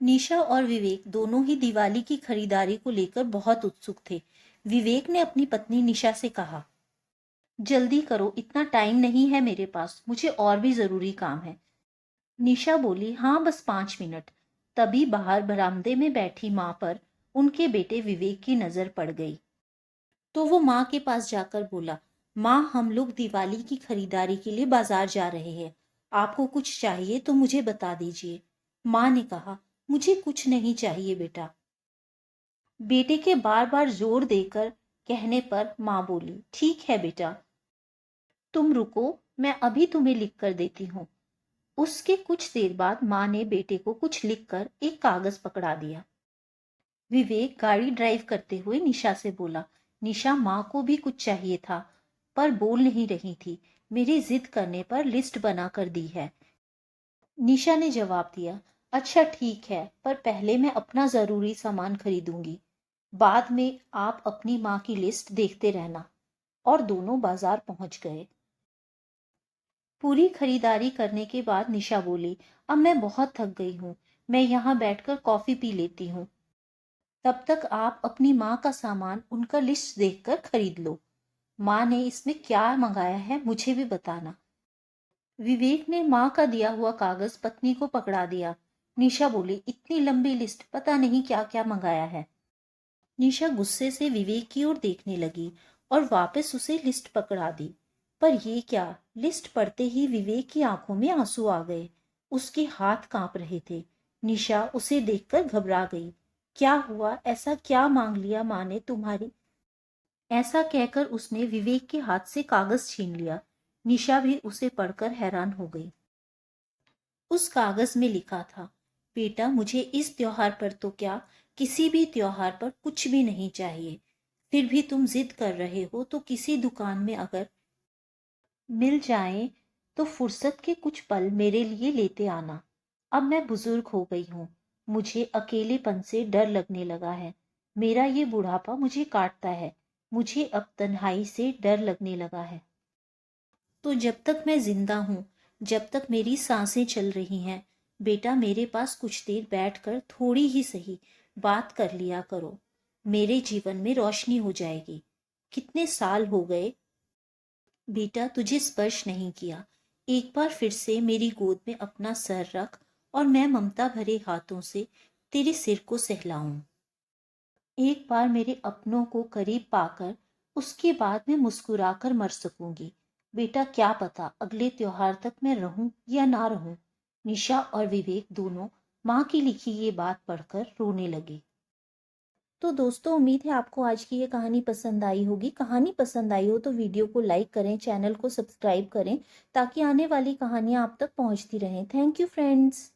निशा और विवेक दोनों ही दिवाली की खरीदारी को लेकर बहुत उत्सुक थे। विवेक ने अपनी पत्नी निशा से कहा, जल्दी करो, इतना टाइम नहीं है मेरे पास, मुझे और भी जरूरी काम है। निशा बोली, हाँ बस 5 मिनट। तभी बाहर बरामदे में बैठी माँ पर उनके बेटे विवेक की नजर पड़ गई। तो वो माँ के पास जाकर बोला, माँ हम लोग दिवाली की खरीदारी के लिए बाजार जा रहे हैं, आपको कुछ चाहिए तो मुझे बता दीजिए। माँ ने कहा, मुझे कुछ नहीं चाहिए बेटा। बेटे के बार बार जोर देकर कहने पर माँ बोली, ठीक है बेटा, तुम रुको, मैं अभी तुम्हें लिख कर देती हूँ। उसके कुछ देर बाद माँ ने बेटे को कुछ लिखकर एक कागज पकड़ा दिया। विवेक गाड़ी ड्राइव करते हुए निशा से बोला, निशा माँ को भी कुछ चाहिए था पर बोल नहीं रही थी, मेरी जिद करने पर लिस्ट बना कर दी है। निशा ने जवाब दिया, अच्छा ठीक है, पर पहले मैं अपना जरूरी सामान खरीदूंगी, बाद में आप अपनी माँ की लिस्ट देखते रहना। और दोनों बाजार पहुंच गए। पूरी खरीदारी करने के बाद निशा बोली, अब मैं बहुत थक गई हूँ, मैं यहाँ बैठकर कॉफी पी लेती हूँ, तब तक आप अपनी माँ का सामान उनका लिस्ट देखकर खरीद लो। माँ ने इसमें क्या मंगाया है मुझे भी बताना। विवेक ने माँ का दिया हुआ कागज पत्नी को पकड़ा दिया। निशा बोली, इतनी लंबी लिस्ट, पता नहीं क्या क्या मंगाया है। निशा गुस्से से विवेक की ओर देखने लगी और वापस उसे लिस्ट पकड़ा दी। पर ये क्या, लिस्ट पढ़ते ही विवेक की आंखों में आंसू आ गए, उसके हाथ कांप रहे थे। निशा उसे देखकर घबरा गई। क्या हुआ, ऐसा क्या मांग लिया माँ ने तुम्हारी? ऐसा कहकर उसने विवेक के हाथ से कागज छीन लिया। निशा भी उसे पढ़कर हैरान हो गई। उस कागज में लिखा था, बेटा मुझे इस त्योहार पर तो क्या, किसी भी त्योहार पर कुछ भी नहीं चाहिए, फिर भी तुम जिद कर रहे हो तो किसी दुकान में अगर मिल जाए तो फुर्सत के कुछ पल मेरे लिए लेते आना। अब मैं बुजुर्ग हो गई हूँ, मुझे अकेलेपन से डर लगने लगा है, मेरा ये बुढ़ापा मुझे काटता है, मुझे अब तन्हाई से डर लगने लगा है। तो जब तक मैं जिंदा हूँ, जब तक मेरी सांसें चल रही हैं, बेटा मेरे पास कुछ देर बैठकर थोड़ी ही सही बात कर लिया करो, मेरे जीवन में रोशनी हो जाएगी। कितने साल हो गए बेटा तुझे स्पर्श नहीं किया, एक बार फिर से मेरी गोद में अपना सर रख और मैं ममता भरे हाथों से तेरे सिर को सहलाऊं। एक बार मेरे अपनों को करीब पाकर उसके बाद मैं मुस्कुराकर मर सकूंगी। बेटा क्या पता अगले त्योहार तक मैं रहूं या ना रहूं। निशा और विवेक दोनों माँ की लिखी ये बात पढ़कर रोने लगे। तो दोस्तों उम्मीद है आपको आज की ये कहानी पसंद आई होगी। कहानी पसंद आई हो तो वीडियो को लाइक करें, चैनल को सब्सक्राइब करें ताकि आने वाली कहानियां आप तक पहुंचती रहें। Thank you friends.